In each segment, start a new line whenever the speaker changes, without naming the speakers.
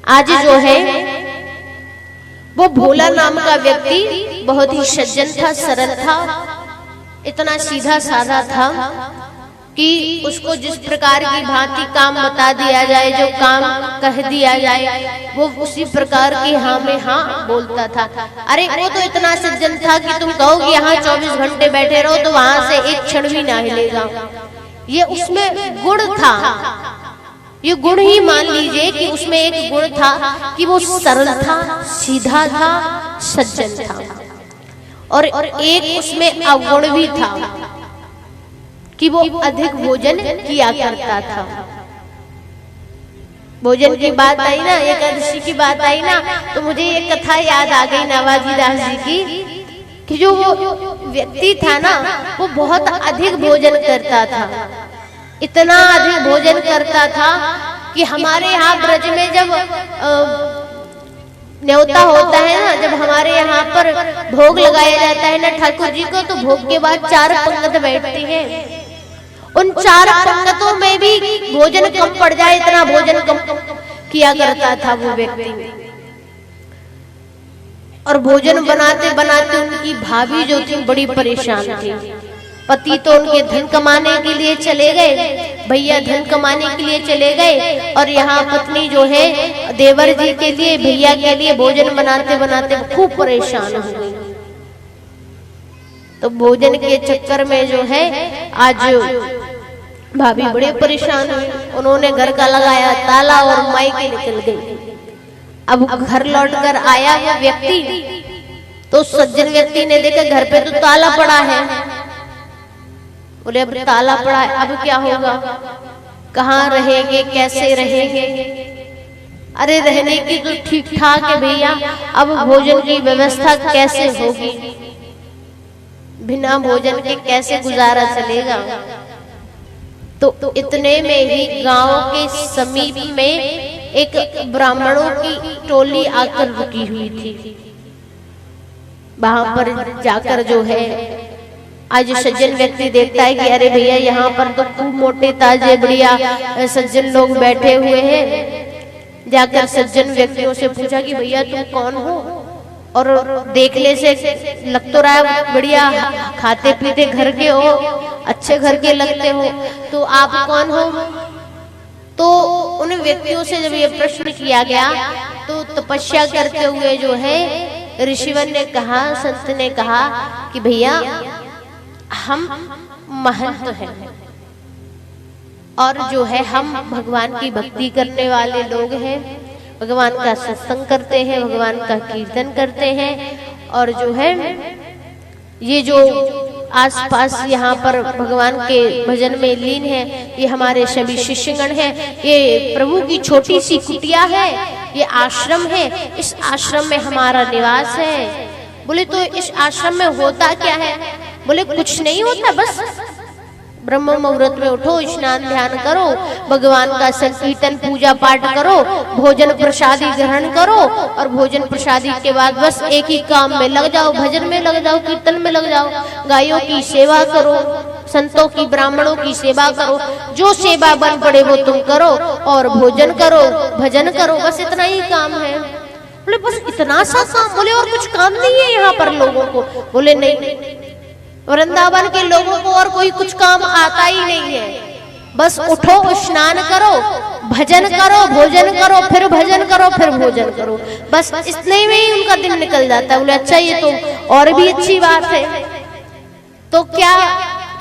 आज जो है वो भोला नाम का व्यक्ति बहुत ही सज्जन था, सरल था, इतना सीधा साधा था कि उसको जिस प्रकार की भांति काम बता दिया जाए, जो काम कह दिया जाए, वो उसी प्रकार की हाँ में हाँ बोलता था। अरे वो तो इतना सज्जन था कि तुम कहो कि यहाँ 24 घंटे बैठे रहो तो वहां से एक क्षण भी ना हिलेगा। ये उसमें गुण था, ये गुण ही मान लीजिए कि उसमें एक गुण था कि वो सरल था, सीधा था, सज्जन था। और एक उसमें अवगुण भी था कि वो अधिक भोजन किया करता था। भोजन की बात आई ना, एकादशी की बात आई ना, तो मुझे ये कथा याद आ गई नावाजी दास जी की कि जो वो व्यक्ति था ना, वो बहुत अधिक भोजन करता था, इतना अधिक भोजन करता था कि हमारे यहाँ ब्रज में जब न्योता होता है ना, जब हमारे यहाँ पर भोग लगाया जाता है ना ठाकुर जी को, तो भोग के बाद 4 पंगत बैठती हैं। उन 4 पंगतों में भी भोजन कम पड़ जाए, इतना भोजन कम किया करता था वो व्यक्ति। और भोजन बनाते बनाते उनकी भाभी जो थी बड़ी परेशान थी। पति तो उनके धन कमाने के लिए चले गए, भैया धन कमाने के लिए चले गए, और यहाँ पत्नी जो है देवर जी के लिए, भैया के लिए भोजन बनाते बनाते खूब परेशान हो गई। तो भोजन के चक्कर में जो है आज भाभी बड़े परेशान हुई। उन्होंने घर का लगाया ताला और मायके निकल गई। अब घर लौट कर आया वो व्यक्ति, तो सज्जन व्यक्ति ने देखा घर पे तो ताला पड़ा है। बोले अब ताला पड़ा है, अब क्या होगा, कहाँ रहेंगे, कैसे रहेंगे? अरे रहने की तो ठीक ठाक है भैया, अब भोजन की व्यवस्था कैसे होगी? बिना भोजन के कैसे गुजारा चलेगा? तो इतने में ही गांव के समीप में एक ब्राह्मणों की टोली आकर रुकी हुई थी। वहां पर जाकर जो है आज सज्जन व्यक्ति देखता है कि अरे भैया यहाँ पर तो खूब मोटे ताजे बढ़िया सज्जन लोग बैठे हुए हैं। जाकर सज्जन व्यक्तियों से पूछा कि भैया तुम कौन हो? और देखने से लग तो रहा है बढ़िया खाते पीते घर के हो, अच्छे घर के लगते हो, तो आप कौन हो? तो उन व्यक्तियों से जब ये प्रश्न किया गया तो तपस्या करते हुए जो है ऋषिवन ने कहा, संत ने कहा कि भैया हम महंत हैं और जो है हम भगवान की भक्ति करने वाले लोग हैं, भगवान का सत्संग करते हैं, भगवान का कीर्तन करते हैं, और जो है ये जो आसपास यहाँ पर भगवान के भजन में लीन है ये हमारे सभी शिष्यगण हैं। ये प्रभु की छोटी सी कुटिया है, ये आश्रम है, इस आश्रम में हमारा निवास है। बोले तो इस आश्रम में होता क्या है? बोले कुछ नहीं होता, बस ब्रह्म मुहूर्त में उठो, स्नान ध्यान करो, भगवान का संकीर्तन पूजा पाठ करो, भोजन प्रसादी ग्रहण करो, और भोजन प्रसादी के बाद बस एक ही काम में लग जाओ, भजन में लग जाओ, कीर्तन में लग जाओ, गायों की सेवा करो, संतों की ब्राह्मणों की सेवा करो, जो सेवा बन पड़े वो तुम करो, और भोजन करो, भजन करो, बस इतना ही काम है। बोले बस इतना सा काम? बोले और कुछ काम नहीं है यहाँ पर लोगों को? बोले नहीं, वृंदावन के लोगों को और कोई कुछ काम आता ही नहीं है, बस उठो, स्नान करो, भजन करो, भोजन करो, फिर भजन करो, फिर भोजन करो, बस इतने में ही उनका दिन निकल जाता है। बोले अच्छा ये तो और भी अच्छी बात है, तो क्या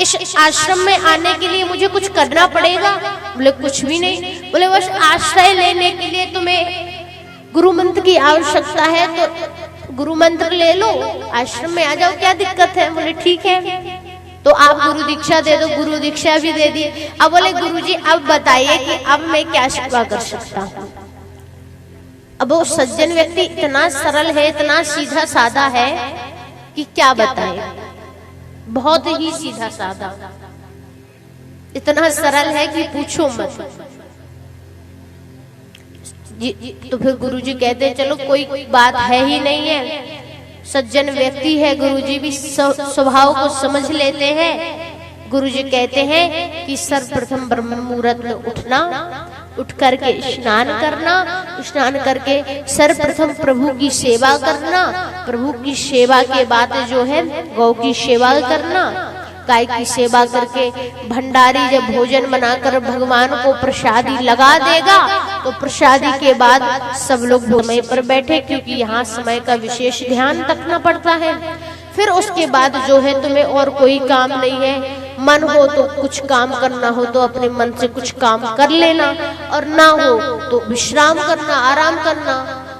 इस आश्रम में आने के लिए मुझे कुछ करना पड़ेगा? बोले कुछ भी नहीं। बोले बस आश्रय लेने के लिए तुम्हें गुरु मंत्र की आवश्यकता है, तो गुरु मंत्र ले लो, आश्रम में आ जाओ, क्या दिक्कत है? बोले ठीक है, तो आप गुरु दीक्षा दे दो। गुरु दीक्षा भी दे दी। अब बोले गुरुजी अब बताइए कि अब मैं क्या सेवा कर सकता हूँ? अब वो सज्जन व्यक्ति इतना सरल है, इतना सीधा साधा है कि क्या बताए, बहुत ही सीधा साधा, इतना सरल है कि पूछो मत। तो फिर गुरुजी कहते हैं चलो कोई बात है ही नहीं है, सज्जन व्यक्ति है, गुरुजी भी स्वभाव को समझ लेते हैं। गुरुजी कहते हैं कि सर्वप्रथम ब्रह्म मुहूर्त में उठना, उठ करके स्नान करना, स्नान करके सर्वप्रथम प्रभु की सेवा करना, प्रभु की सेवा के बाद जो है गौ की सेवा करना, गाय की सेवा करके भंडारी जब भोजन बनाकर भगवान को प्रसादी लगा देगा तो प्रसादी के बाद सब लोग समय पर बैठे, क्योंकि यहाँ समय का विशेष ध्यान रखना पड़ता है। फिर उसके बाद जो है तुम्हें और कोई काम नहीं है, मन हो तो कुछ काम करना हो तो अपने मन से कुछ काम कर लेना, और ना हो तो विश्राम करना, आराम करना,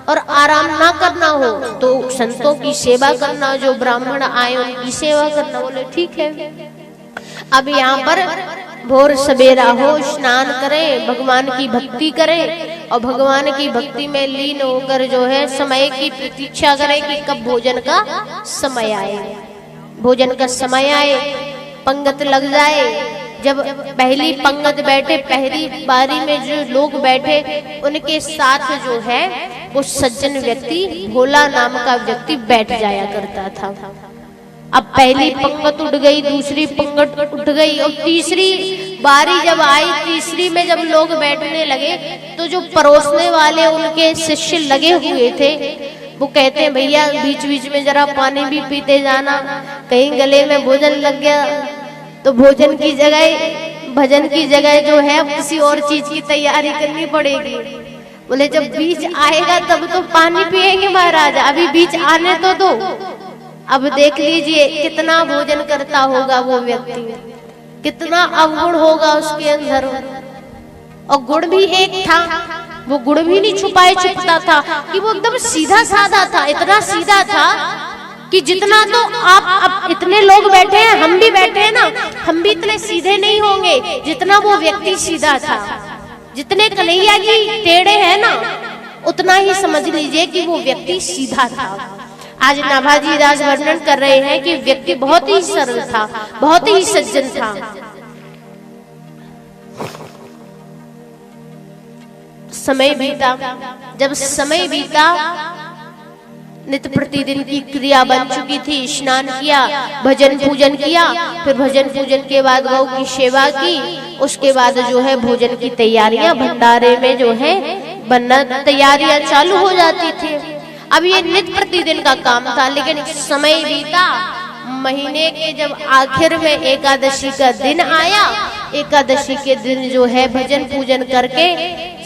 और आराम ना करना हो तो संतों की सेवा करना, जो ब्राह्मण आए उनकी सेवा करना। बोले ठीक है। अब यहाँ पर भोर सवेरा हो, स्नान करें, भगवान की भक्ति करें और भगवान की भक्ति में लीन होकर जो है समय की प्रतीक्षा करें कि कब भोजन का समय आए। भोजन का समय आए, पंगत लग जाए। जब पहली पंगत बैठे, पहली बारी में जो लोग बैठे उनके साथ जो है वो सज्जन व्यक्ति, भोला नाम का व्यक्ति बैठ जाया करता था। अब पहली पंगत उठ गई, दूसरी पंगत उठ गई और तीसरी बारी जब आई, तीसरी में जब लोग बैठने लगे तो जो परोसने वाले उनके शिष्य लगे हुए थे वो कहते हैं भैया बीच बीच में जरा पानी भी पीते जाना, कहीं गले में भोजन लग गया तो भोजन की जगह, भजन की जगह जो है अब किसी और चीज की तैयारी करनी पड़ेगी। बोले जब बीच आएगा तब तो पानी पिएंगे महाराज, अभी बीच आने तो दो। अब देख लीजिए कितना भोजन करता होगा वो व्यक्ति, कितना अवगुण होगा उसके अंदर। और गुण भी एक था, वो गुण भी नहीं छुपाए छुपता था कि वो एकदम सीधा साधा था, इतना सीधा था कि जितना तो आप इतने लोग बैठे हैं, हम भी बैठे हैं ना, हम भी इतने सीधे नहीं होंगे जितना वो व्यक्ति सीधा था। जितने कन्हैया जी टेढ़े हैं ना, उतना ही समझ लीजिए कि वो व्यक्ति सीधा था। आज नाभाजी दास वर्णन कर रहे हैं कि व्यक्ति बहुत ही सरल था, बहुत ही सज्जन था। समय बीता, जब समय बीता, नित्य प्रतिदिन की क्रिया बन चुकी थी। स्नान किया, भजन पूजन किया, फिर भजन पूजन के बाद गौ की सेवा की, उसके बाद जो है भोजन की तैयारियां भंडारे में जो है बनना, तैयारियां चालू हो जाती थी। अब ये नित्य प्रतिदिन का काम था, लेकिन समय बीता, महीने के जब आखिर में एकादशी का दिन आया, एकादशी के दिन जो है भजन पूजन करके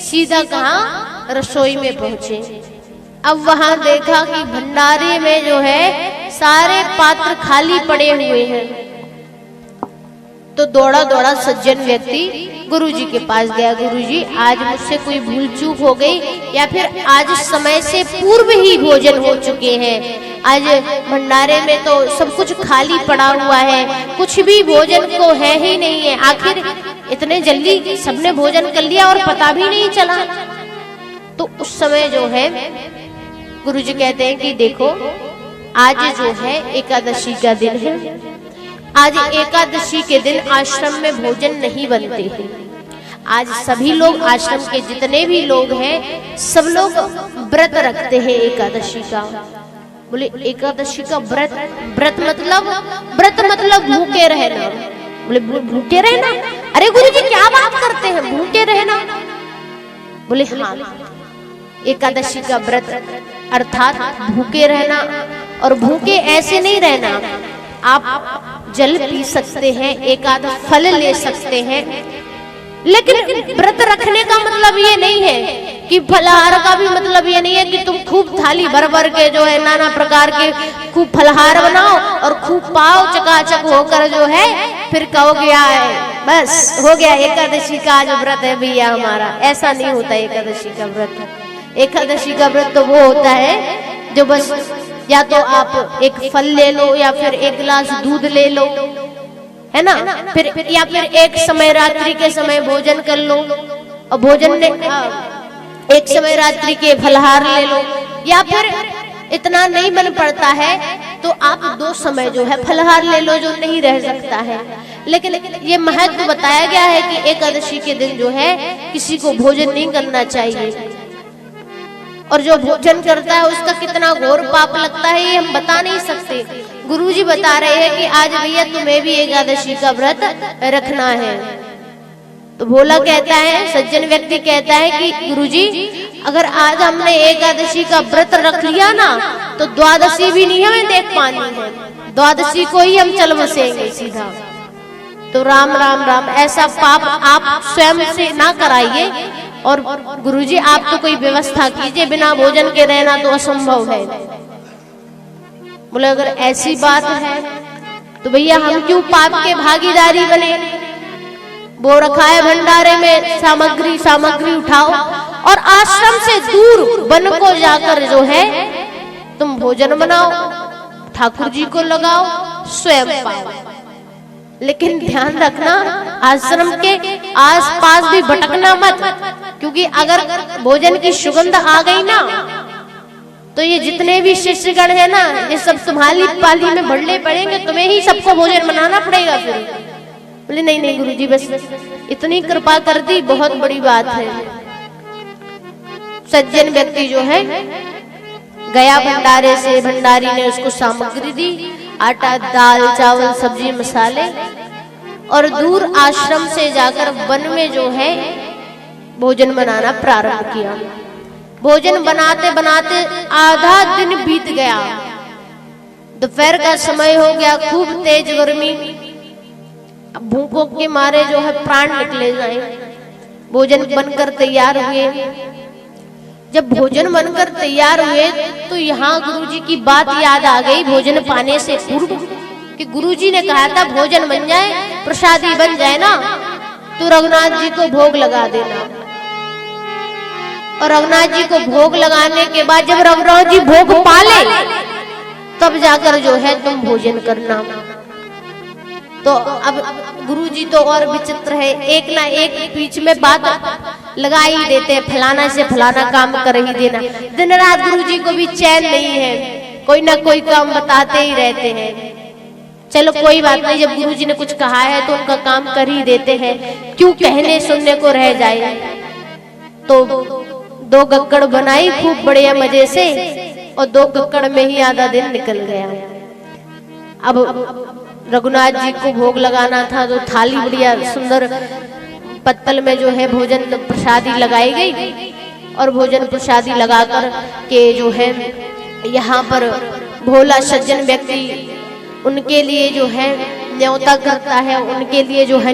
सीधा कहाँ रसोई में पहुंचे। अब वहां देखा कि भंडारे में जो है सारे पात्र खाली पड़े हुए हैं, तो दौड़ा दौड़ा सज्जन व्यक्ति गुरुजी के पास गया। गुरुजी आज मुझसे कोई भूल चूक हो गई या फिर आज समय से पूर्व ही भोजन हो चुके हैं, आज भंडारे में तो सब कुछ खाली पड़ा हुआ है, कुछ भी भोजन को है ही नहीं है, आखिर इतने जल्दी सबने भोजन कर लिया और पता भी नहीं चला। तो उस समय जो है गुरुजी कहते हैं कि देखो आज जो है एकादशी का दिन है, आज एकादशी के दिन आश्रम में भोजन नहीं बनते हैं। आज सभी लोग, आश्रम के जितने भी लोग हैं सब लोग व्रत रखते हैं एकादशी का। बोले एकादशी का व्रत, व्रत मतलब भूखे रहना। बोले भूखे रहना? अरे गुरुजी क्या बात करते हैं, भूखे रहना? बोले हाँ, एकादशी का व्रत अर्थात भूखे रहना। और भूखे ऐसे नहीं रहना, आप जल पी सकते हैं, एक आध फल ले सकते हैं, लेकिन व्रत रखने का मतलब ये नहीं है कि फलाहार का भी मतलब ये नहीं है कि तुम खूब थाली भर भर के जो है नाना प्रकार के खूब फलाहार बनाओ और खूब पाव चकाचक होकर जो है फिर कहो गया है बस हो गया एकादशी का आज व्रत है भैया हमारा। ऐसा नहीं होता एकादशी का व्रत। एकादशी का व्रत तो वो होता है जो बस या तो आप एक फल ले लो या फिर एक गिलास दूध ले लो, है ना, फिर या फिर एक समय रात्रि के समय भोजन कर लो और भोजन ने एक समय रात्रि के फलहार ले लो, या फिर इतना नहीं बन पड़ता है तो आप 2 समय जो है फलहार ले लो जो नहीं रह सकता है। लेकिन ये महत्व बताया गया है कि एकादशी के दिन जो है किसी को भोजन नहीं करना चाहिए, और जो भोजन करता है उसका कितना घोर पाप लगता है ये हम बता नहीं सकते। गुरुजी बता रहे हैं कि आज भैया तुम्हें भी एकादशी का व्रत रखना है। तो भोला कहता है, सज्जन व्यक्ति कहता है कि गुरुजी अगर आज हमने एकादशी का व्रत रख लिया ना तो द्वादशी भी नहीं हमें देख पानी है, द्वादशी को ही हम चल बसेंगे सीधा। तो राम राम राम, ऐसा पाप आप स्वयं से ना कराइए और गुरुजी आप तो कोई व्यवस्था कीजिए, बिना भोजन के रहना तो असंभव है। बोले अगर ऐसी बात है तो भैया हम क्यों पाप के भागीदारी बने। वो रखा है भंडारे में सामग्री उठाओ और आश्रम से दूर वन को जाकर जो है तुम भोजन बनाओ, ठाकुर जी को लगाओ, स्वयं पाओ। लेकिन ध्यान रखना आश्रम के आसपास भी भटकना मत, क्योंकि अगर भोजन की सुगंध आ गई ना तो ये जितने भी शिष्यगण है ना ये सब तुम्हारी पाली में बढ़ले पड़ेंगे, तुम्हें ही सबको भोजन बनाना पड़ेगा। फिर बोले नहीं नहीं गुरुजी बस इतनी कृपा कर दी, बहुत बड़ी बात है। सज्जन व्यक्ति जो है गया भंडारे से, भंडारी ने उसको सामग्री दी, आटा, दाल, चावल, सब्जी, मसाले, और दूर आश्रम से जाकर वन में जो है भोजन बनाना प्रारंभ किया। भोजन बनाते बनाते आधा दिन बीत गया, दोपहर का समय हो गया, खूब तेज गर्मी, भूखों के मारे जो है प्राण निकले जाए। भोजन बनकर तैयार हुए। जब भोजन बनकर तैयार हुए तो यहाँ गुरुजी की बात याद आ गई भोजन पाने से पूर्व, कि गुरुजी ने कहा था भोजन बन जाए, प्रसादी बन जाए ना तो रघुनाथ जी को भोग लगा देना। और रघुनाथ जी को भोग लगाने के बाद जब रघुनाथ जी भोग पाले तब जाकर जो है तुम भोजन करना। तो अब गुरुजी तो और विचित्र है, एक ना एक बीच में बात लगा ही देते हैं, फलाना से फलाना काम कर ही देना। दिन रात गुरुजी को भी चैन नहीं है, कोई ना कोई काम बताते ही रहते हैं। चलो कोई बात नहीं, जब गुरुजी ने कुछ कहा है तो उनका काम कर ही देते हैं, क्यों कहने सुनने को रह जाए। तो 2 गक्कड़ बनाई खूब बढ़िया मजे से, और 2 गक्कड़ में ही आधा दिन निकल गया। अब रघुनाथ जी को भोग लगाना था तो थाली बढ़िया सुंदर पत्तल में जो है भोजन प्रसादी लगाई गई, और भोजन प्रसादी लगाकर के जो है यहाँ पर भोला सज्जन व्यक्ति उनके लिए जो है न्योता करता है, उनके लिए जो है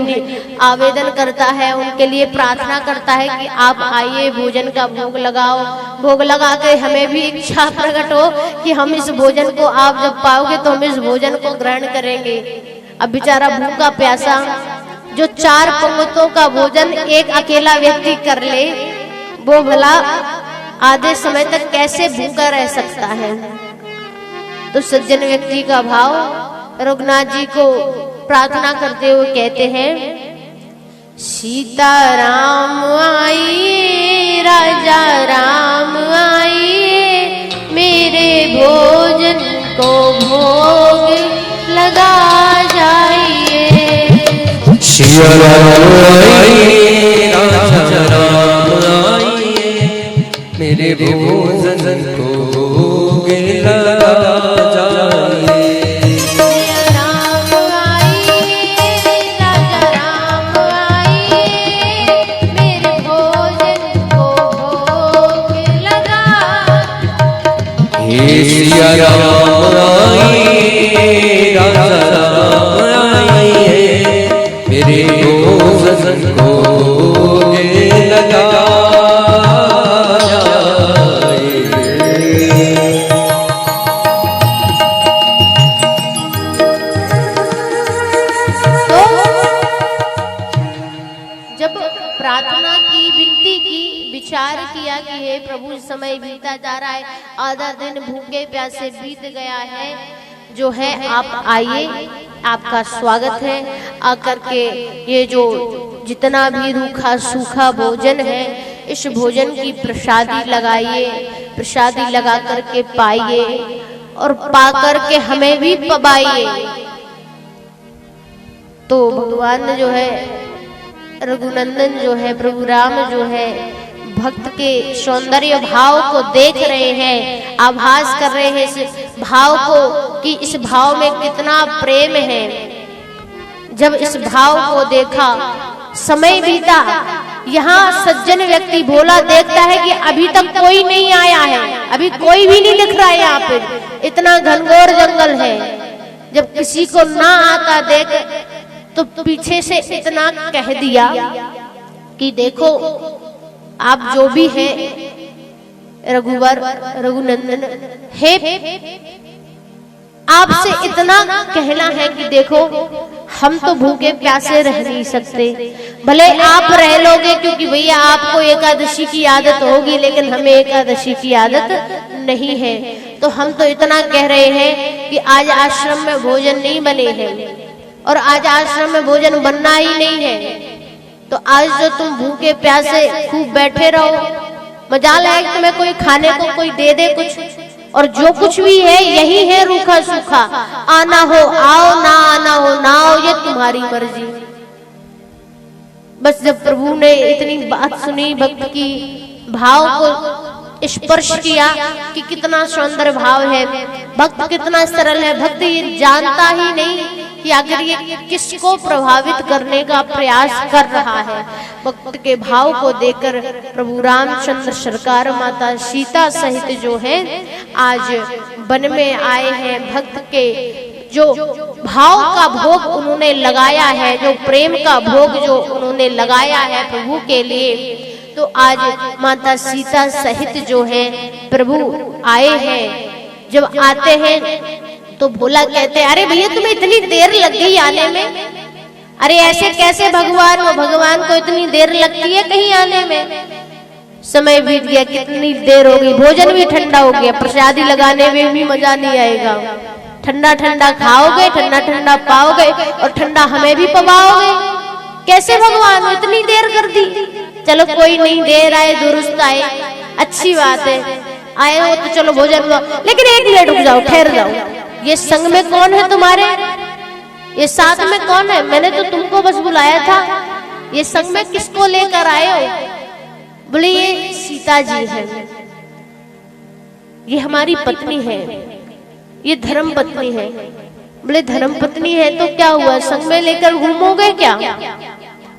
आवेदन करता है, उनके लिए प्रार्थना करता है कि आप आइए भोजन का भोग लगाओ। भोग लगा के हमें भी इच्छा प्रकट हो कि हम इस भोजन को, आप जब पाओगे तो हम इस भोजन को ग्रहण करेंगे। अब बेचारा भूखा प्यासा जो 4 पंक्तों का भोजन एक अकेला व्यक्ति कर ले, वो भला आधे समय तक कैसे भूखा रह सकता है। तो सज्जन व्यक्ति का भाव रघुनाथ जी को प्रार्थना करते हुए कहते हैं, सीताराम आइए, राजा राम आइए, मेरे भोजन को भोग लगा जाइए।
सीताराम आइए, राजा राम आइए, मेरे भोजन को भोग लगा जाइए। सिया राम आइए, राजा राम आइए, मेरे भोजन को भोग लगा जाइए।
तो जब प्रार्थना की, विनती की, विचार किया कि हे प्रभु समय बीता जा रहा है, आधा दिन भूखे प्यासे बीत गया है, जो है आप आइए, आपका स्वागत है। आकर के ये जो जितना भी रूखा सूखा भोजन है, इस भोजन की प्रसादी लगाइए, प्रसादी लगा करके पाइए और पा करके हमें भी पबाइए। तो भगवान जो है रघुनंदन जो है प्रभु राम जो है भक्त के सौंदर्य भाव को देख रहे हैं, आभास कर रहे हैं इस भाव को कि इस भाव में कितना प्रेम है। जब इस भाव को देखा समय बीता, यहाँ सज्जन व्यक्ति भोला देखता है कि अभी तक कोई नहीं आया है, अभी कोई भी नहीं दिख रहा है यहाँ पे, इतना घनघोर जंगल है। जब किसी को ना आता देख तो पीछे से इतना कह दिया कि देखो आप जो भी है रघुवर रघुनंदन है, आपसे इतना कहना है कि देखो हम तो भूखे प्यासे रह नहीं सकते, भले आप रह लोगे क्योंकि भैया आपको एकादशी की आदत होगी, लेकिन हमें एकादशी की आदत नहीं है। तो हम तो इतना कह रहे हैं कि आज आश्रम में भोजन नहीं बने हैं और आज आश्रम में भोजन बनना ही नहीं है, तो आज जो तुम भूखे प्यासे खूब बैठे रहो, मजाल है कि तुम्हें कोई खाने को कोई दे दे कुछ, और जो कुछ भी है यही है रूखा सूखा, आना हो आओ, ना आना हो ना आओ, ये तुम्हारी मर्जी। बस जब प्रभु ने इतनी बात सुनी, भक्त की भाव को स्पर्श किया कि कितना सौंदर्य भाव है, भक्त कितना सरल है, भक्त ये जानता ही नहीं कि आखिर ये किसको प्रभावित करने का प्रयास कर रहा है। भक्त के भाव को देखकर प्रभु रामचंद्र सरकार माता सीता सहित जो है आज वन में आए हैं। भक्त के जो भाव का भोग उन्होंने लगाया है, जो प्रेम का भोग जो उन्होंने लगाया है प्रभु के लिए, तो आज माता सीता सहित जो है प्रभु आए हैं। जब आते हैं तो भोला कहते हैं, अरे भैया तुम्हें इतनी देर लग गई आने में, अरे ऐसे कैसे भगवान को इतनी देर लगती है कहीं आने में। समय बीत गया, कितनी देर हो गई, भोजन भी ठंडा हो गया, प्रसादी लगाने में भी मजा नहीं आएगा, ठंडा ठंडा खाओगे, ठंडा ठंडा पाओगे और ठंडा हमें भी पवाओगे। कैसे भगवान इतनी देर कर दी। चलो कोई नहीं, देर आए दुरुस्त आए, अच्छी बात है, आए हो तो चलो भोजन लो, लेकिन एक मिनट रुक जाओ, ठहर जाओ। ये संग में कौन है तुम्हारे, ये साथ में कौन है? मैंने तो तुमको बस बुलाया था, ये संग में किसको लेकर आए हो? बोले ये सीता जी है, ये हमारी पत्नी है, ये धर्म पत्नी है। बोले धर्म पत्नी है तो क्या हुआ, संग में लेकर घूमोगे क्या?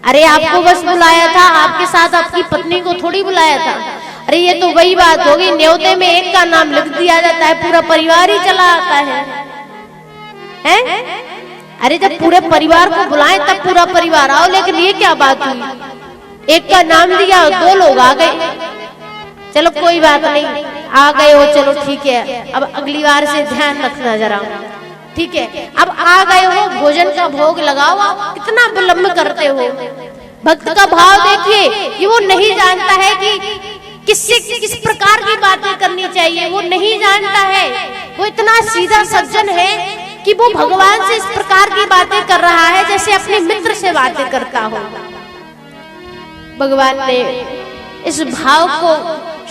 अरे आपको बस बुलाया था, आपके साथ आपकी पत्नी को थोड़ी बुलाया था। अरे ये तो वही बात होगी, न्योते में एक का नाम लिख दिया जाता है, पूरा परिवार ही चला आता है, हैं? अरे जब पूरे परिवार को बुलाएं तब पूरा परिवार आओ, लेकिन ये क्या बात हुई, एक का नाम लिया और दो लोग आ गए। चलो कोई बात नहीं, आ गए हो, चलो ठीक है, अब अगली बार से ध्यान रखना जरा, ठीक है। अब आ गए हो, भोजन का भोग लगाओ, कितना विलंब करते हो। भक्त का भाव देखिए, ये वो नहीं जानता है कि किससे किस प्रकार की बातें करनी चाहिए, वो नहीं जानता है। वो इतना सीधा सज्जन है कि वो भगवान से इस प्रकार की बातें कर रहा है जैसे अपने मित्र से बातें करता हो। भगवान ने इस भाव को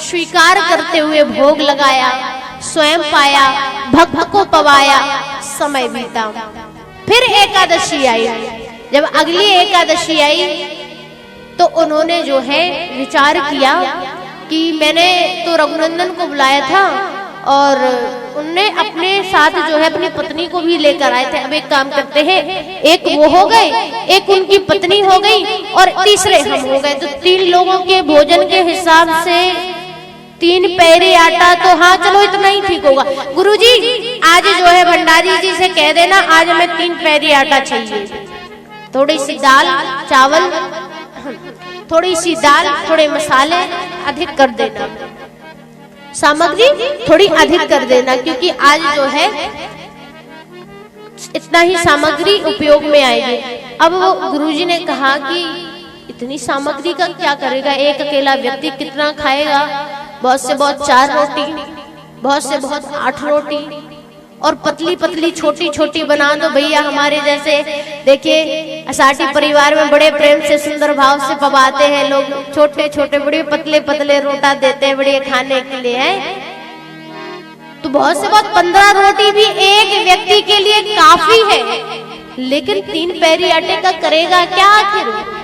स्वीकार करते हुए भोग लगाया, स्वयं पाया, भक्त को पवाया, समय बीता। फिर एकादशी आई। जब अगली एकादशी आई तो उन्होंने जो है विचार किया कि मैंने तो रघुनंदन को बुलाया था और उनने अपने साथ जो है अपनी पत्नी को भी लेकर आए थे। अब एक काम करते हैं, एक वो हो गए, एक उनकी पत्नी हो गई और तीसरे हम हो गए, तो 3 लोगों के भोजन के हिसाब से 3 पैरी आटा, तो हाँ चलो इतना ही ठीक होगा। गुरुजी आज जो है भंडारी जी से कह देना आज हमें 3 पैरी आटा चाहिए, थोड़ी सी दाल चावल, थोड़ी सी दाल, थोड़े मसाले अधिक कर देना, सामग्री थोड़ी अधिक कर देना, क्योंकि आज जो है इतना ही सामग्री उपयोग में आएगी। अब वो गुरुजी ने कहा कि इतनी सामग्री का क्या करेगा, एक अकेला व्यक्ति कितना खाएगा, बहुत से बहुत 4 रोटी, बहुत से बहुत 8 रोटी, और पतली पतली छोटी छोटी बना दो भैया। हमारे जैसे देखिए असाटी परिवार में बड़े प्रेम से सुंदर भाव से पवाते हैं लोग, छोटे छोटे बड़े पतले पतले रोटा देते हैं बड़े खाने के लिए, है तो बहुत से बहुत 15 रोटी भी एक व्यक्ति के लिए काफी है, लेकिन 3 पैरी आटे का करेगा क्या आखिर।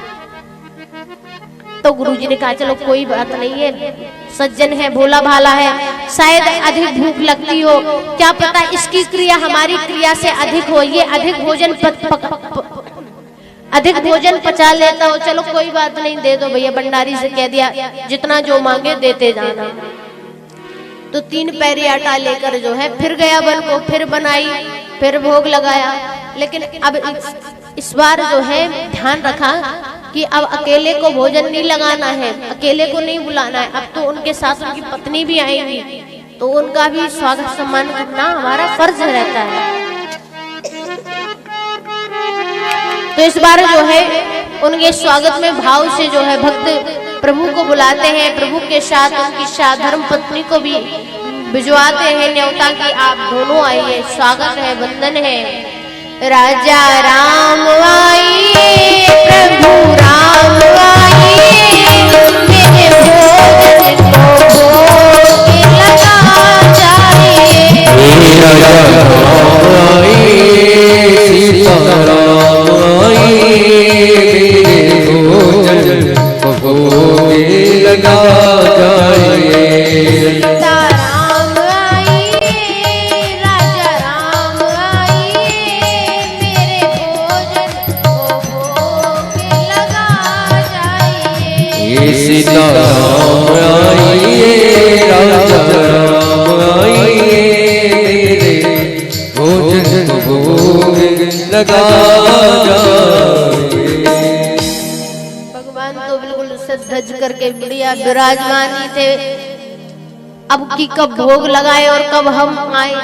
तो गुरुजी ने कहा चलो कोई बात नहीं है, सज्जन है, भोला भाला है, शायद अधिक भूख लगती हो, क्या पता इसकी क्रिया हमारी क्रिया से अधिक हो, ये अधिक भोजन अधिक भोजन पचा लेता हो, चलो कोई बात नहीं, दे दो भैया, भंडारी से कह दिया जितना जो मांगे देते जाना। तो 3 पैरी आटा लेकर जो है फिर गया बन को, फिर बनाई, फिर भोग लगाया। लेकिन अब इस बार जो है ध्यान रखा कि अब अकेले को भोजन नहीं लगाना है, अकेले को नहीं बुलाना है, अब तो उनके साथ उनकी पत्नी भी आएंगी, तो उनका भी स्वागत सम्मान करना हमारा फर्ज रहता है। तो इस बार जो है उनके स्वागत में भाव से जो है भक्त प्रभु को बुलाते हैं, प्रभु के साथ उनकी धर्म पत्नी को भी भिजवाते हैं न्योता कि आप दोनों आइए, स्वागत है, वंदन है। राजा राम आइए, प्रभु राम आइए, मेरे भोजन को भोग लगा जाइए।
राजा राम आइए, सीता राम आइए, भोजन को भोग लगा जाइए। सीता राम आइए, राजा राम आइए, भोजन को भोग लगा जाइए।
भगवान तो बिल्कुल सज करके बढ़िया विराजमान ही थे। अब की कब भोग लगाए और कब हम आए,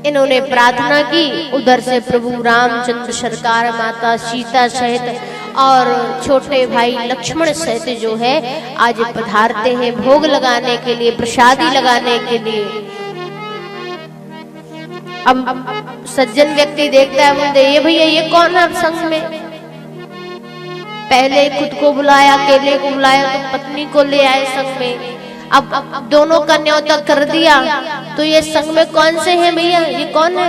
इन्होंने प्रार्थना की। उधर से प्रभु रामचंद्र सरकार, माता सीता सहित और छोटे भाई लक्ष्मण सहित जो है आज पधारते हैं भोग लगाने के लिए, प्रसादी लगाने के लिए। अब सज्जन व्यक्ति देखता है, बोलते ये भैया ये कौन है संग में? पहले खुद को बुलाया, अकेले को बुलाया, तो पत्नी को ले आए संग में। अब दोनों का न्योता कर दिया, तो ये संग में कौन से हैं भैया? ये कौन है?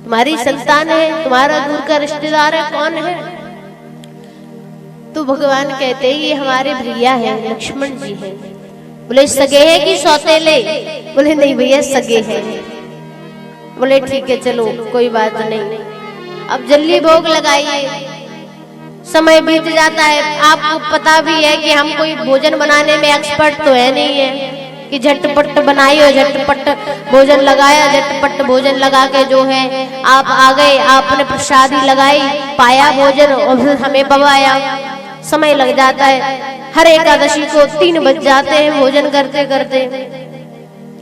तुम्हारी संतान है, तुम्हारा दूर का रिश्तेदार है, कौन है? तो भगवान कहते हैं ये हमारे भैया है, लक्ष्मण जी है। बोले सगे है कि सौतेले? बोले नहीं भैया सगे है। बोले ठीक है चलो कोई बात नहीं, अब जल्दी भोग लगाइए। समय बीत जाता है, आपको पता भी है कि हम कोई भोजन बनाने में एक्सपर्ट तो है नहीं है कि झटपट बनाई और झटपट भोजन लगाया, झटपट भोजन लगा के जो है आप आ गए, आपने प्रसादी लगाई, पाया भोजन और फिर हमें पवाया। समय लग जाता है, हर एकादशी को 3 बज जाते हैं भोजन करते करते।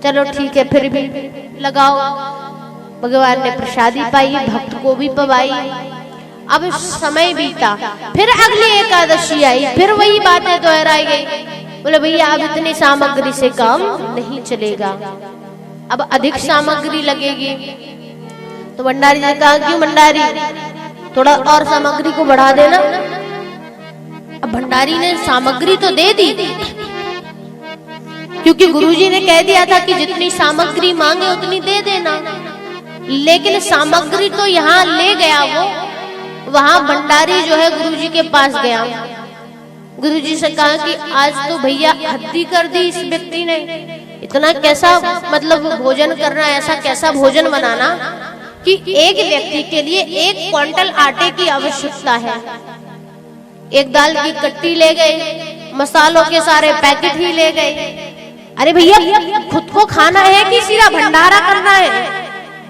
चलो ठीक है फिर भी लगाओ। भगवान ने प्रसादी पाई, भक्त को भी पवाई। अब समय बीता, फिर अगली एकादशी आई, फिर वही बातें दोहराई गई। बोले भैया अब इतनी सामग्री से काम नहीं चलेगा, अब अधिक सामग्री लगेगी। तो भंडारी ने कहा क्यों भंडारी, थोड़ा और सामग्री को बढ़ा देना। अब भंडारी ने सामग्री तो दे दी, क्योंकि गुरुजी ने कह दिया था कि जितनी सामग्री मांगे उतनी दे देना। लेकिन सामग्री तो यहाँ ले गया वो, वहां भंडारी जो है गुरुजी के पास गया। गुरुजी से कहा कि आज तो भैया हद्दी कर दी इस व्यक्ति ने, इतना कैसा मतलब भोजन करना, ऐसा कैसा भोजन बनाना कि एक व्यक्ति के लिए 1 क्विंटल आटे की आवश्यकता है। एक दाल की कट्टी ले गए, मसालों के सारे पैकेट ही ले गए। अरे भैया खुद को खाना है कि सीधा भंडारा करना है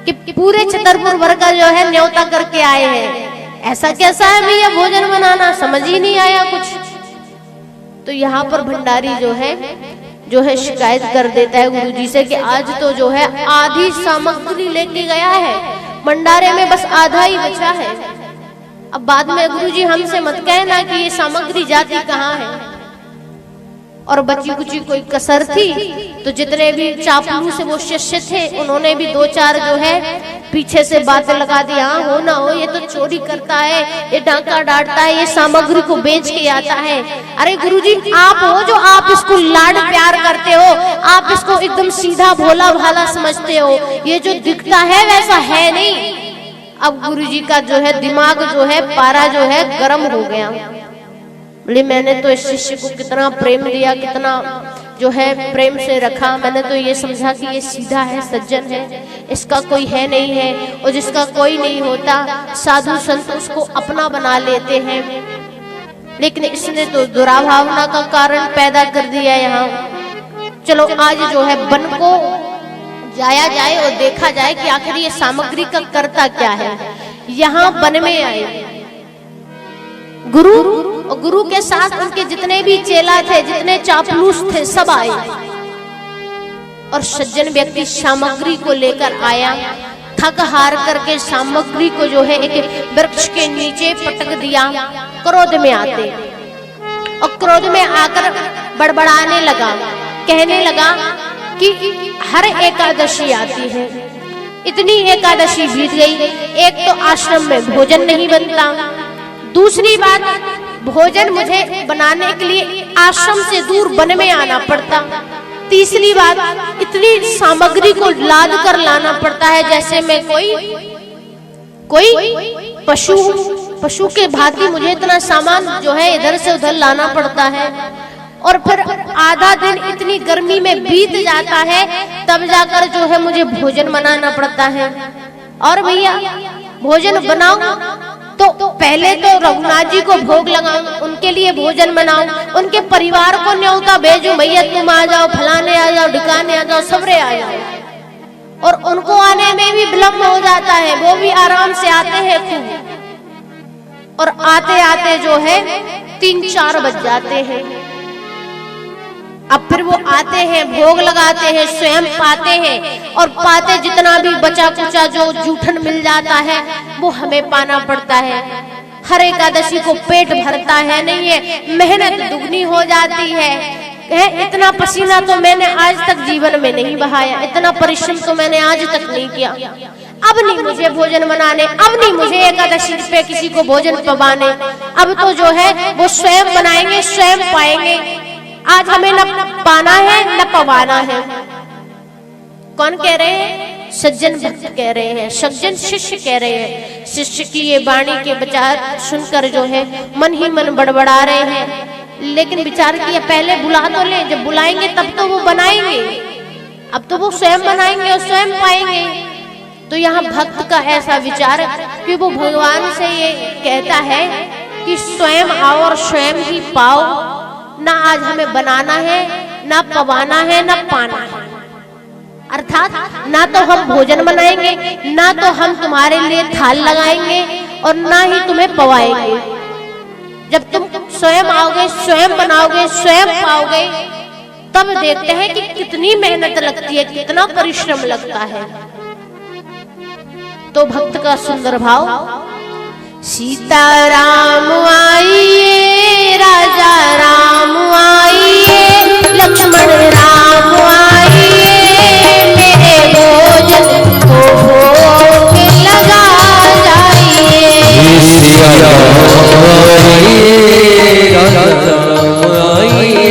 कि पूरे छतरपुर भर का जो है न्योता करके आए हैं? ऐसा कैसा है भैया भोजन बनाना, समझ ही नहीं आया कुछ। तो यहाँ पर भंडारी जो है शिकायत कर देता है गुरुजी से कि आज तो जो है आधी सामग्री लेके गया है, भंडारे में बस आधा ही बचा है। अब बाद में गुरुजी हमसे मत कहना कि ये सामग्री जाती कहाँ है। और बची कुची कोई कसर थी तो जितने भी चापलूस से वो शिष्य थे उन्होंने भी 2-4 जो है पीछे से बातें लगा दी, हाँ हो ना हो ये तो चोरी करता है, ये डाका डांटता है, ये सामग्री को बेच के आता है। अरे गुरुजी आप हो जो आप इसको लाड प्यार करते हो, आप इसको एकदम सीधा भोला भाला समझते हो, ये जो दिखता है वैसा है नहीं। अब गुरुजी का जो है दिमाग जो है पारा जो है गर्म हो गया। बोले मैंने तो इस शिष्य को कितना प्रेम दिया, कितना जो है प्रेम से रखा। मैंने तो ये समझा कि ये सीधा है, सज्जन है, इसका कोई है नहीं है, और जिसका कोई नहीं होता साधु संत उसको अपना बना लेते हैं। लेकिन इसने तो दुराभावना का कारण पैदा कर दिया यहाँ। चलो आज जो है वन को जाया जाए और देखा जाए कि आखिर ये सामग्री का करता क्या है। यहाँ वन में आए गुरु, और गुरु के साथ उनके जितने भी चेला थे, जितने चापलूस थे, सब आए। और सज्जन व्यक्ति सामग्री को लेकर आया, थक हार करके सामग्री को जो है एक वृक्ष के नीचे पटक दिया। क्रोध में आते, और क्रोध में आकर बड़बड़ाने लगा, कहने लगा कि हर एकादशी आती है, इतनी एकादशी बीत गई, एक तो आश्रम में भोजन नहीं बनता, दूसरी बात भोजन मुझे बनाने के लिए आश्रम से दूर वन में आना पड़ता, तीसरी बात इतनी सामग्री को लाद कर लाना पड़ता है जैसे मैं कोई पशु के भांति मुझे इतना सामान जो है इधर से उधर लाना पड़ता है। और फिर आधा दिन इतनी गर्मी में बीत जाता है, तब जाकर जो है मुझे भोजन बनाना पड़ता है। और भैया भोजन बनाओ तो पहले तो रघुनाथ जी को भोग लगाओ, उनके लिए भोजन बनाओ, उनके परिवार को न्योता भेजो, भैया तुम आ जाओ, फलाने आ जाओ, ढिकाने आ जाओ, सबरे आ जाओ। और उनको आने में भी विलम्ब हो जाता है, वो भी आराम से आते हैं खूब, और आते आते जो है 3-4 बज जाते हैं। अब फिर वो आते हैं, भोग लगाते हैं, स्वयं पाते हैं, और पाते जितना भी बचा कुचा जो जूठन मिल जाता है वो हमें पाना पड़ता है। हर एकादशी को पेट भरता है नहीं है, मेहनत दुगनी हो जाती है। इतना पसीना तो मैंने आज तक जीवन में नहीं बहाया, इतना परिश्रम तो मैंने आज तक नहीं किया। अब नहीं मुझे भोजन बनाने, अब नहीं मुझे एकादशी पे किसी को भोजन पवाने, अब तो जो है वो स्वयं बनाएंगे, स्वयं पाएंगे। आज हमें न पाना है न पवाना है। कौन कह रहे हैं? सज्जन भक्त कह रहे हैं, सज्जन शिष्य कह रहे हैं। शिष्य की ये वाणी के विचार सुनकर जो है मन ही मन बड़बड़ा रहे हैं। लेकिन विचार किया पहले बुला तो ले, जब बुलाएंगे तब तो वो बनाएंगे, अब तो वो स्वयं बनाएंगे और स्वयं पाएंगे। तो यहाँ भक्त का ऐसा विचार कि वो भगवान से ये कहता है कि स्वयं आओ और स्वयं ही पाओ, ना आज हमें बनाना है, ना पवाना है, ना पाना है। अर्थात ना तो हम भोजन बनाएंगे, ना तो हम तुम्हारे लिए थाल लगाएंगे, और ना ही तुम्हें पवाएंगे। जब तुम स्वयं आओगे, स्वयं बनाओगे, स्वयं पाओगे, तब देखते हैं कि कितनी मेहनत लगती है, कितना परिश्रम लगता है। तो भक्त का सुंदर भाव, सीताराम आइए, राजा राम आइए, लक्ष्मण राम आइए, मेरे भोजन को भोग लगा जाइए।
सिया राम आइए, राजा राम आइए,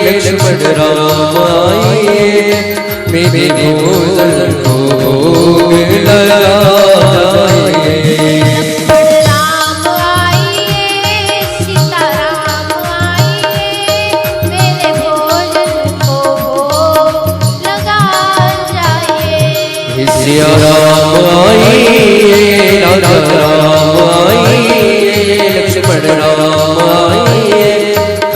लक्ष्मण राम आइए, मेरे भोजन को भोग लगा जाइए। सिया राम आइए, राजा राम आइए, लक्ष्मण राम आइए,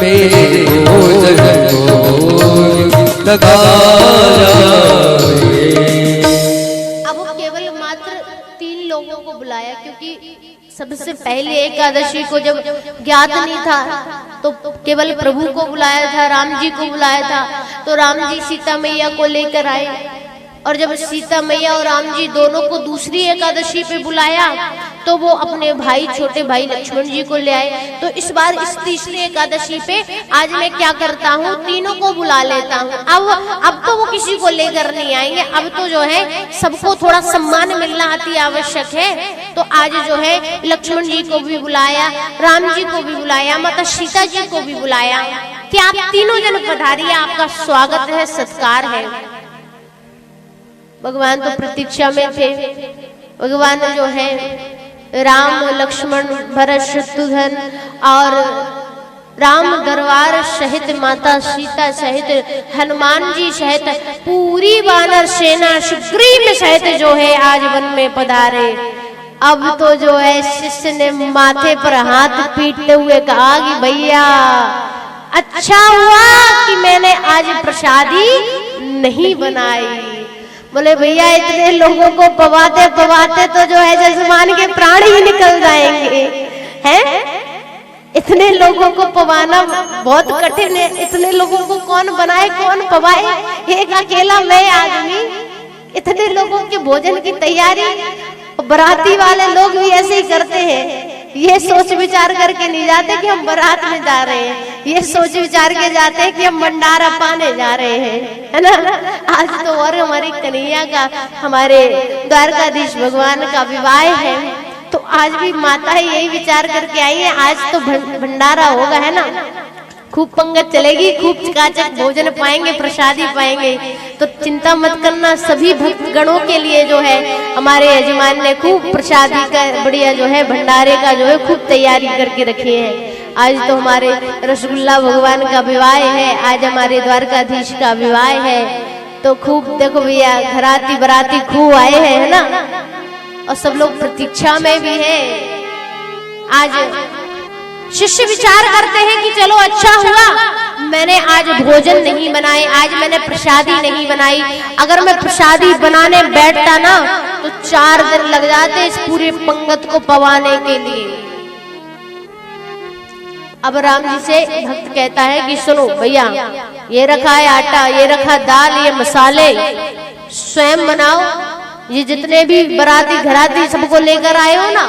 मेरे भोजन को भोग लगा जाइए।
अब केवल मात्र 3 लोगों को बुलाया, क्योंकि सबसे पहले एकादशी को जब ज्ञात नहीं था तो केवल प्रभु को बुलाया था, राम जी को बुलाया था। तो राम जी सीता मैया को लेकर आए, और जब सीता मैया और राम जी दोनों को दूसरी एकादशी पे बुलाया तो वो अपने भाई, छोटे भाई लक्ष्मण जी को ले आए। तो इस बार इस तीसरी एकादशी पे आज मैं क्या करता हूँ, तीनों को बुला लेता हूँ। अब तो वो किसी को लेकर नहीं आएंगे, अब तो जो है सबको थोड़ा सम्मान मिलना अति आवश्यक है। तो आज जो है लक्ष्मण जी को भी बुलाया, राम जी को भी बुलाया, माता सीता जी को भी बुलाया कि आप तीनों जन पधारिए, आपका स्वागत है, सत्कार है। भगवान तो प्रतीक्षा में थे। भगवान जो है राम, लक्ष्मण, भरत, शत्रुघ्न और राम दरबार सहित, माता सीता सहित, हनुमान जी सहित, पूरी वानर सेना सुग्रीव सहित जो है आज वन में पधारे। अब तो जो है शिष्य ने माथे पर हाथ पीटते हुए कहा कि भैया अच्छा हुआ कि मैंने आज प्रसादी नहीं बनाई। बोले भैया इतने लोगों को पवाते पवाते तो जो है जजमान के प्राण ही निकल जाएंगे, हैं? इतने लोगों को पवाना बहुत कठिन है। इतने लोगों को कौन बनाए, कौन पवाए? एक अकेला मैं आदमी, इतने लोगों के भोजन की तैयारी। बराती वाले लोग भी ऐसे ही करते हैं, ये सोच विचार करके नहीं जाते कि हम बारात में जा रहे हैं, ये सोच विचार के जाते हैं कि हम भंडारा पाने जा रहे हैं, है ना। आज तो और हमारी कन्हैया का, हमारे द्वारकाधीश भगवान का विवाह है, तो आज भी माता यही विचार करके आई है आज तो भंडारा होगा, है ना। खूब पंगत चलेगी, खूब चकाचक भोजन पाएंगे, प्रसादी पाएंगे। तो चिंता मत करना, सभी भक्त गणों के लिए जो है हमारे यजमान ने खूब प्रसादी का बढ़िया जो है भंडारे का जो है खूब तैयारी करके रखी है। आज तो हमारे रसगुल्ला भगवान का विवाह है, आज हमारे द्वारकाधीश का विवाह है। तो खूब देखो भैया घराती बराती खूब आए हैं, है ना, और सब लोग प्रतीक्षा में भी है। आज शिष्य विचार करते हैं कि चलो अच्छा हुआ मैंने आज भोजन नहीं बनाए, आज मैंने प्रसादी नहीं बनाई। अगर मैं प्रसादी बनाने बैठता ना तो 4 दिन लग जाते इस पूरे पंगत को पवाने के लिए। अब राम जी से भक्त कहता है कि सुनो भैया, ये रखा है आटा, ये रखा दाल, ये मसाले, स्वयं बनाओ। ये जितने भी बराती घराती सबको लेकर आए हो ना,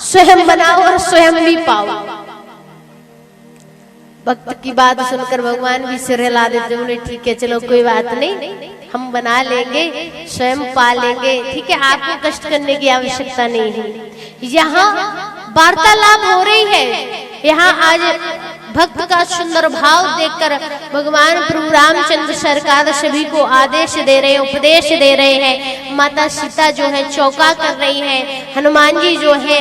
स्वयं बनाओ और स्वयं भी पाओ। भक्त की बात सुनकर भगवान भी सिर हिला देते, बोले ठीक है चलो कोई बात नहीं, हम बना लेंगे, स्वयं पा लेंगे, ठीक है, आपको कष्ट करने की आवश्यकता नहीं है। यहाँ वार्तालाप हो रही है। यहाँ आज भक्त का सुंदर भाव देखकर भगवान प्रभु रामचंद्र सरकार सभी को आदेश दे रहे हैं, उपदेश दे रहे हैं। माता सीता जो है चौका कर रही है, हनुमान जी जो है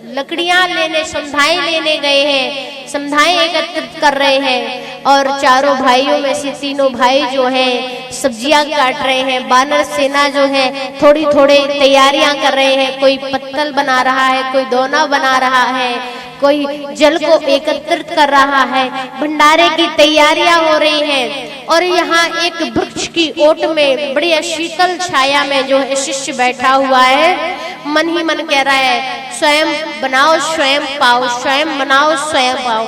लकड़ियां लेने, समधाएं लेने गए हैं, समधाएं एकत्रित कर रहे हैं। और चारों भाइयों में से तीनों भाई जो है सब्जियां काट रहे हैं। बानर सेना जो है थोड़ी थोड़ी तैयारियां कर रहे हैं, कोई पत्तल बना रहा है, कोई दोना बना रहा है, कोई जल को एकत्रित कर रहा है, भंडारे की तैयारियां हो रही हैं। और यहाँ एक वृक्ष की ओट में बढ़िया शीतल छाया में जो है शिष्य बैठा हुआ है, मन ही मन कह रहा है स्वयं बनाओ स्वयं पाओ, स्वयं बनाओ स्वयं पाओ।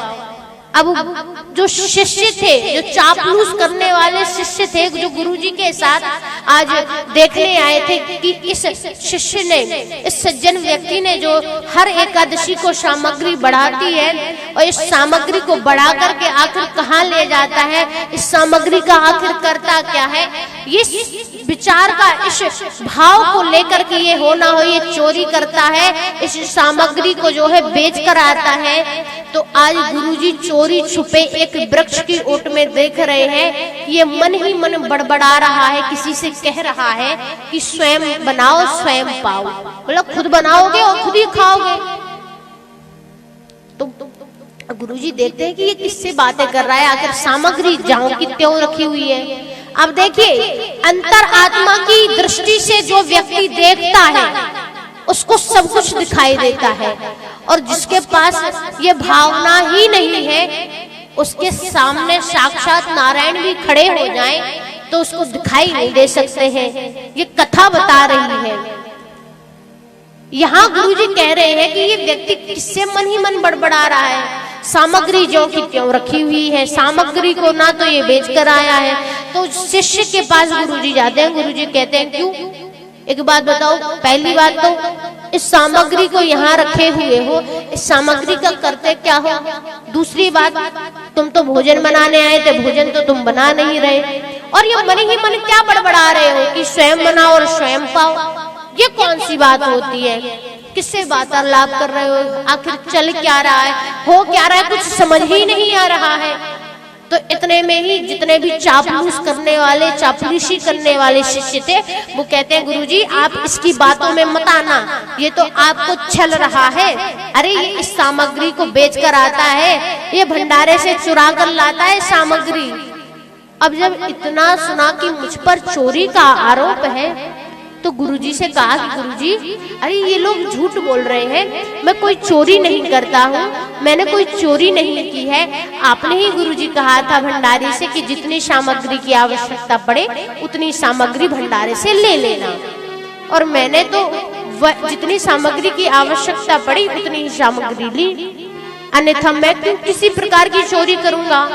अब जो शिष्य थे, जो चापलूस करने वाले शिष्य थे, जो गुरुजी के साथ आज देखने आए थे कि इस शिष्य ने, इस सज्जन व्यक्ति ने जो हर एकादशी को सामग्री बढ़ाती है और इस सामग्री को बढ़ा करके आखिर कहाँ ले जाता है, इस सामग्री का आखिर करता क्या है, ये विचार का इस भाव को लेकर के ये हो ना हो ये चोरी करता है, इस सामग्री को जो है बेच कर आता है। तो आज गुरुजी चोरी छुपे एक वृक्ष की ओट में देख रहे हैं, ये मन ही मन बड़बड़ा रहा है, किसी से कह रहा है कि स्वयं बनाओ स्वयं पाओ। बोला खुद बनाओगे और खुद ही खाओगे। तो गुरुजी देखते हैं कि ये किससे बातें कर रहा है, आखिर सामग्री जाऊं की त्यों रखी हुई है। अब देखिए अंतर आत्मा की दृष्टि से जो व्यक्ति देखता है उसको सब कुछ दिखाई देता है, और जिसके पास ये भावना ही नहीं है उसके सामने साक्षात नारायण भी खड़े हो जाएं तो उसको दिखाई नहीं दे सकते हैं। ये कथा बता रही है। यहाँ गुरुजी कह रहे हैं कि ये व्यक्ति किससे मन ही मन बड़बड़ा रहा है, सामग्री जो की त्यों रखी हुई है, सामग्री को ना तो ये बेच कर आया है। तो शिष्य के पास गुरुजी जाते हैं, गुरुजी कहते हैं क्यों, एक बात बताओ, पहली बात तो इस सामग्री को यहाँ रखे हुए हो, इस सामग्री का करते क्या हो, दूसरी बात तुम तो भोजन बनाने आए थे, भोजन तो तुम बना नहीं रहे, और ये मन ही मन क्या बड़बड़ा रहे हो कि स्वयं बनाओ और स्वयं पाओ। ये कौन सी बात होती है, किससे वार्तालाप कर रहे हो, आखिर चल क्या रहा है, हो क्या रहा है, कुछ समझ ही नहीं आ रहा है। तो इतने में ही जितने भी चापलूस करने वाले, चापलूसी करने वाले शिष्य थे, वो कहते हैं गुरुजी आप इसकी बातों में मत आना, ये तो आपको छल रहा है। अरे ये इस सामग्री को बेचकर आता है, ये भंडारे से चुरा कर लाता है सामग्री। अब जब इतना सुना कि मुझ पर चोरी का आरोप है, तो गुरुजी से कहा कि गुरुजी अरे ये लोग झूठ बोल रहे हैं, मैं कोई चोरी नहीं करता हूँ, मैंने कोई चोरी नहीं की है। आपने ही गुरुजी कहा था भंडारी से कि जितनी सामग्री की आवश्यकता पड़े उतनी सामग्री भंडारे से ले लेना, और मैंने तो जितनी सामग्री की आवश्यकता पड़ी उतनी ही सामग्री ली, अन्यथा मैं क्यों किसी प्रकार की चोरी करूंगा।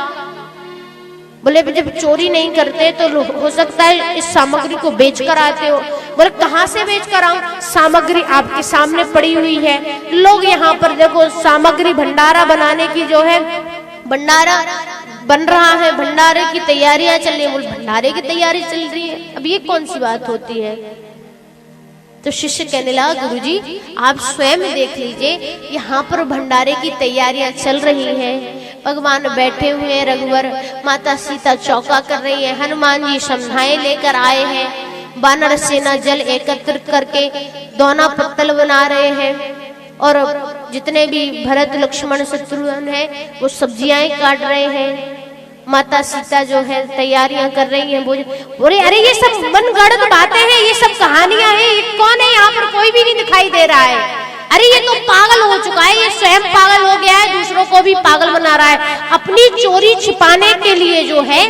बोले जब चोरी नहीं करते तो हो सकता है इस सामग्री को बेच कर आते हो। बोले कहाँ से बेच कर आऊं, सामग्री आपके सामने पड़ी हुई है, लोग यहाँ पर देखो सामग्री भंडारा बनाने की जो है, भंडारा बन रहा है, भंडारे की तैयारियां चल रही है। बोले भंडारे की तैयारी चल रही है, अब ये कौन सी बात होती है। तो शिष्य कहने लगा गुरुजी आप स्वयं देख लीजिए, यहाँ पर भंडारे की तैयारियां चल रही हैं, भगवान बैठे हुए हैं, रघुवर माता सीता चौका कर रही है, हनुमान जी समझाएं लेकर आए हैं, वानर सेना जल एकत्र करके दोना पत्तल बना रहे हैं, और जितने भी भरत लक्ष्मण शत्रुघ्न हैं वो सब्जियां काट रहे हैं, माता सीता जो है तैयारियां कर रही हैं। बोले अरे ये सब मनगढ़ंत बातें हैं, ये सब कहानियां हैं, ये कौन है, यहाँ पर कोई भी नहीं दिखाई दे रहा है। अरे ये तो पागल हो चुका है, ये स्वयं पागल हो गया है, दूसरों को भी पागल बना रहा है, अपनी चोरी छिपाने के लिए जो है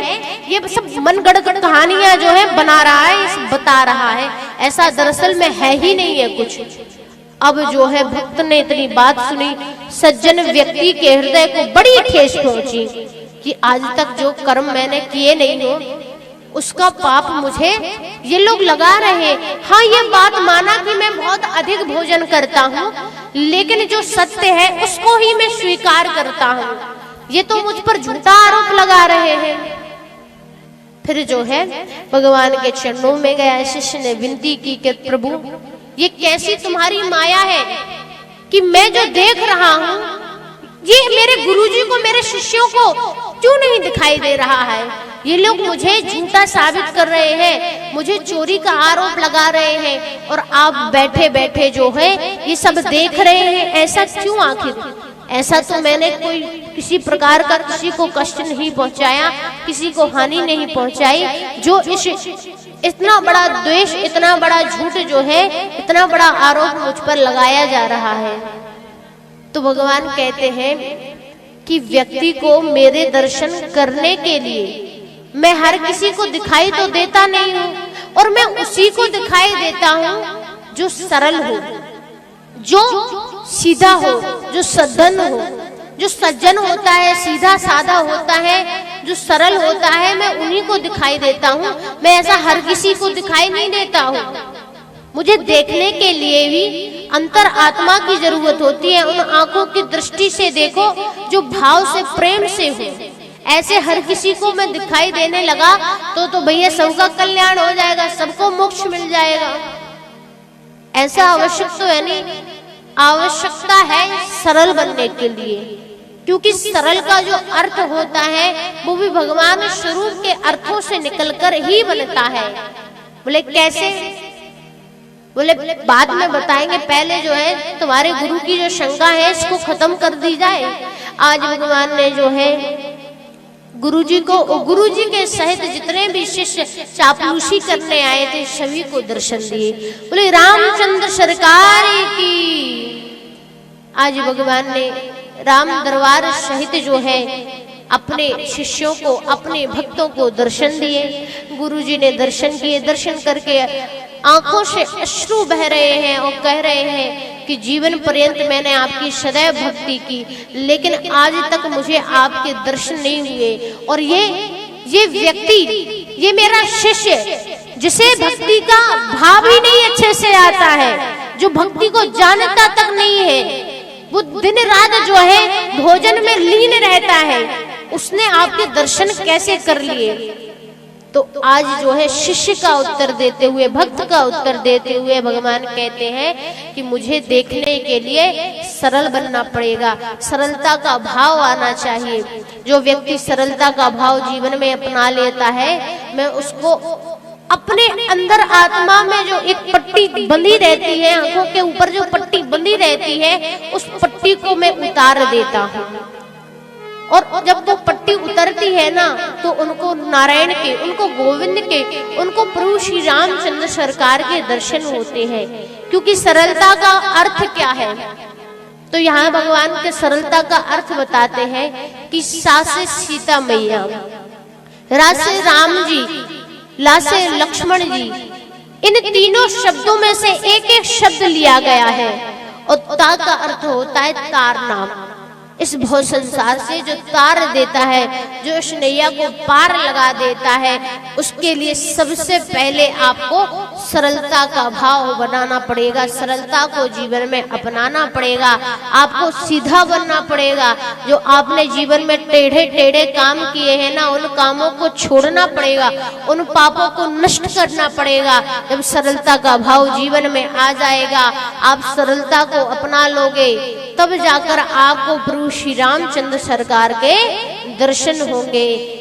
ये सब मनगढ़ंत कहानियां जो है बना रहा है, बता रहा है, ऐसा दरअसल में है ही नहीं है कुछ। अब जो है भक्त ने इतनी बात सुनी, सज्जन व्यक्ति के हृदय को बड़ी ठेस पहुंची कि आज तक जो कर्म मैंने किए नहीं हो उसका पाप मुझे ये लोग लगा रहे। हाँ ये बात माना कि मैं बहुत अधिक भोजन करता हूँ, लेकिन जो सत्य है उसको ही मैं स्वीकार करता हूँ, ये तो मुझ पर झूठा आरोप लगा रहे हैं। फिर जो है भगवान के चरणों में गया, शिष्य ने विनती की कि प्रभु ये कैसी तुम्हारी माया है कि मैं जो देख रहा हूँ ये मेरे गुरुजी को, मेरे शिष्यों को क्यों नहीं दिखाई दे रहा है। ये लोग मुझे झूठा साबित कर रहे हैं, मुझे चोरी का आरोप लगा रहे हैं, और आप बैठे बैठे जो है ये सब देख रहे हैं, ऐसा क्यों आखिर। ऐसा तो मैंने कोई किसी प्रकार का किसी को कष्ट नहीं पहुंचाया, किसी को हानि नहीं पहुंचाई, जो इतना बड़ा द्वेष, इतना बड़ा झूठ जो है, इतना बड़ा आरोप मुझ पर लगाया जा रहा है। तो भगवान कहते हैं कि व्यक्ति को मेरे दर्शन करने के लिए मैं हर किसी को दिखाई तो देता नहीं हूँ, और मैं उसी को दिखाई देता हूँ जो सरल हो, जो सीधा हो, जो सज्जन हो। जो सज्जन होता है, सीधा साधा होता है, जो सरल होता है, मैं उन्हीं को दिखाई देता हूँ, मैं ऐसा हर किसी को दिखाई नहीं देता हूँ। मुझे देखने के लिए भी अंतर आत्मा की जरूरत होती है, उन आंखों की दृष्टि से देखो जो भाव से, प्रेम से हो। ऐसे हर किसी को मैं दिखाई देने लगा तो भैया सबका कल्याण हो जाएगा, सबको मोक्ष मिल जाएगा। ऐसा आवश्यक तो है नहीं, आवश्यकता है सरल बनने के लिए, क्योंकि सरल का जो अर्थ होता है वो भी भगवान स्वरूप के अर्थों से निकलकर ही बनता है। बोले कैसे? बोले बाद में बताएंगे, पहले जो है तुम्हारे गुरु की जो शंका है इसको खत्म कर दी जाए। आज भगवान ने जो है गुरुजी को, गुरुजी के सहित जितने भी शिष्य चापलूसी करने आए थे सभी को दर्शन दिए। बोले रामचंद्र सरकार की। आज भगवान ने राम दरबार सहित जो है अपने शिष्यों को, अपने भक्तों को दर्शन दिए। गुरुजी ने दर्शन किए, दर्शन करके आंखों से अश्रु बह रहे हैं और कह रहे हैं कि जीवन पर्यंत मैंने आपकी सदैव भक्ति की, लेकिन आज तक मुझे आपके दर्शन नहीं हुए। और ये व्यक्ति, ये मेरा शिष्य जिसे भक्ति का भाव ही नहीं अच्छे से आता है, जो भक्ति को जानता तक नहीं है, वो दिन रात जो है भोजन में लीन रहता है, उसने आपके दर्शन कैसे कर लिए? तो आज जो है शिष्य का उत्तर देते हुए, भक्त का उत्तर देते हुए भगवान कहते हैं कि मुझे देखने के लिए सरल बनना पड़ेगा, सरलता का भाव आना चाहिए। जो व्यक्ति सरलता का भाव जीवन में अपना लेता है, मैं उसको अपने अंदर आत्मा में जो एक पट्टी बंधी रहती है, आंखों के ऊपर जो पट्टी बंधी रहती है, उस पट्टी को मैं उतार देता हूँ। और जब वो पट्टी उतरती है ना, तो उनको नारायण के, उनको गोविंद के, उनको प्रभु श्री रामचंद्र सरकार के दर्शन होते हैं। क्योंकि सरलता का अर्थ क्या है, तो यहाँ भगवान के सरलता का अर्थ बताते हैं कि सा से सीता मैया, रा से राम जी, ला से लक्ष्मण जी, इन तीनों शब्दों में से एक एक शब्द लिया गया है। और ता का अर्थ होता है तार नाम। इस भव संसार से जो तार देता है, जो इस नैया को पार लगा देता है, उसके लिए सबसे पहले आपको सरलता का भाव बनाना पड़ेगा, सरलता को जीवन में अपनाना पड़ेगा। आपको सीधा बनना पड़ेगा। जो आपने जीवन में टेढ़े टेढ़े काम किए हैं ना, उन कामों को छोड़ना पड़ेगा, उन पापों को नष्ट करना पड़ेगा। जब सरलता का भाव जीवन में आ जाएगा, आप सरलता को अपना लोगे, तब जाकर आपको प्रभु श्री रामचंद्र सरकार के दर्शन होंगे।